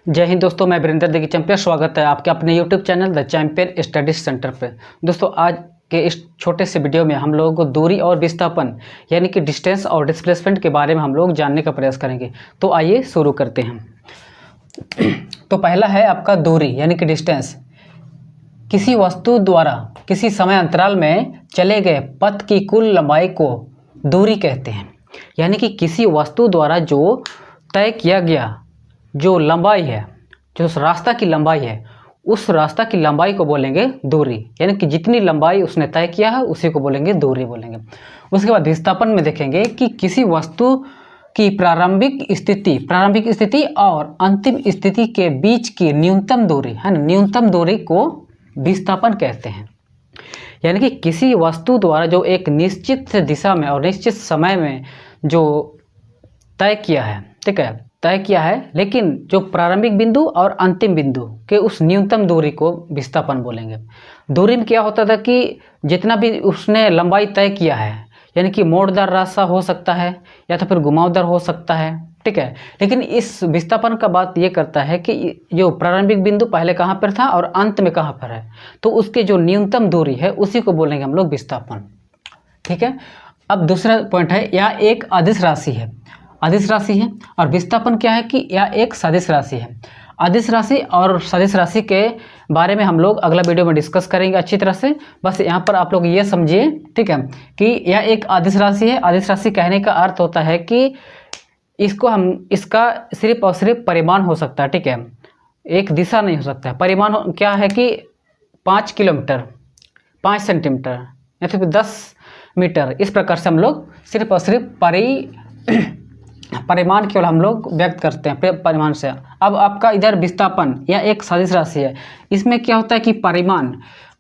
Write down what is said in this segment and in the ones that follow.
जय हिंद दोस्तों, मैं वीरेंद्र देगी चैंपियन। स्वागत है आपके अपने YouTube channel the champion study centre पे। दोस्तों, आज के इस छोटे से वीडियो में हम लोगों को दूरी और विस्थापन यानी कि डिस्टेंस और डिस्प्लेसमेंट के बारे में हम लोग जानने का प्रयास करेंगे। तो आइए शुरू करते हैं। तो पहला है आपका दूरी यानी कि डिस्टेंस। किसी वस्तु द्वारा किसी समय अंतराल में चले गए पथ की कुल लंबाई को दूरी कहते हैं। यानी कि किसी वस्तु द्वारा जो तय किया गया जो लंबाई है, जो उस रास्ता की लंबाई है, उस रास्ता की लंबाई को बोलेंगे दूरी। यानी कि जितनी लंबाई उसने तय किया है उसी को बोलेंगे दूरी बोलेंगे। उसके बाद विस्थापन में देखेंगे कि किसी वस्तु की प्रारंभिक स्थिति और अंतिम स्थिति के बीच की न्यूनतम दूरी है ना, न्यूनतम दूरी को विस्थापन कहते हैं। यानी कि किसी वस्तु द्वारा जो एक निश्चित दिशा में और निश्चित समय में जो तय किया है, ठीक है, तय किया है, लेकिन जो प्रारंभिक बिंदु और अंतिम बिंदु के उस न्यूनतम दूरी को विस्थापन बोलेंगे। दूरी में क्या होता था कि जितना भी उसने लंबाई तय किया है, यानी कि मोड़दार रास्ता हो सकता है या तो फिर घुमावदार हो सकता है, ठीक है, लेकिन इस विस्थापन का बात ये करता है कि जो प्रारंभिक बिंदु पहले कहाँ पर था और अंत में कहाँ पर है, तो उसके जो न्यूनतम दूरी है उसी को बोलेंगे हम लोग विस्थापन। ठीक है। अब दूसरा पॉइंट है, यह एक अदिश राशि है। अदिश राशि है और विस्थापन क्या है कि यह एक सदिश राशि है। अदिश राशि और सदिश राशि के बारे में हम लोग अगला वीडियो में डिस्कस करेंगे अच्छी तरह से। बस यहाँ पर आप लोग ये समझिए, ठीक है, कि यह एक अदिश राशि है। अदिश राशि कहने का अर्थ होता है कि इसका सिर्फ और सिर्फ परिमाण हो सकता है, ठीक है, एक दिशा नहीं हो सकता है। परिमाण क्या है कि 5 किलोमीटर, 5 सेंटीमीटर या फिर 10 मीटर, इस प्रकार से हम लोग सिर्फ और सिर्फ परिमाण केवल हम लोग व्यक्त करते हैं परिमाण से। अब आपका इधर विस्थापन यह एक सदिश राशि है। इसमें क्या होता है कि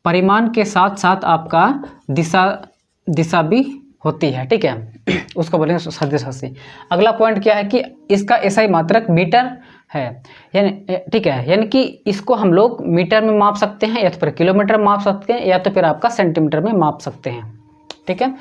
परिमाण के साथ साथ आपका दिशा भी होती है, ठीक है, उसको बोलेंगे सदिश राशि। अगला पॉइंट क्या है कि इसका एसआई मात्रक मीटर है, यानी ठीक है, यानी कि इसको हम लोग मीटर में माप सकते हैं या तो फिर किलोमीटर में माप सकते हैं या तो फिर आपका सेंटीमीटर में माप सकते हैं, ठीक है।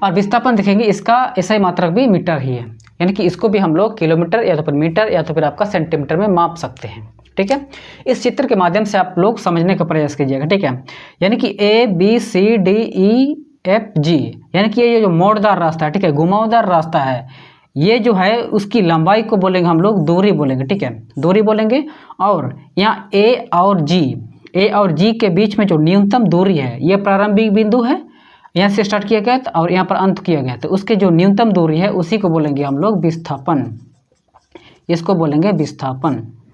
और विस्थापन देखेंगे, इसका एसआई मात्रक भी मीटर ही है, यानी कि इसको भी हम लोग किलोमीटर या तो फिर मीटर या तो फिर आपका सेंटीमीटर में माप सकते हैं, ठीक है। इस चित्र के माध्यम से आप लोग समझने का प्रयास कीजिएगा, ठीक है। यानी कि ABCDEFG, यानी कि ये जो मोड़दार रास्ता है, ठीक है, घुमावदार रास्ता है, ये जो है उसकी लंबाई को बोलेंगे हम लोग दूरी बोलेंगे, ठीक है, दूरी बोलेंगे। और यहाँ A और G के बीच में जो न्यूनतम दूरी है, ये प्रारंभिक बिंदु है, यहाँ से स्टार्ट किया गया था और यहाँ पर अंत किया गया, तो उसके जो न्यूनतम दूरी है उसी को बोलेंगे हम लोग विस्थापन। इसको बोलेंगे विस्थापन।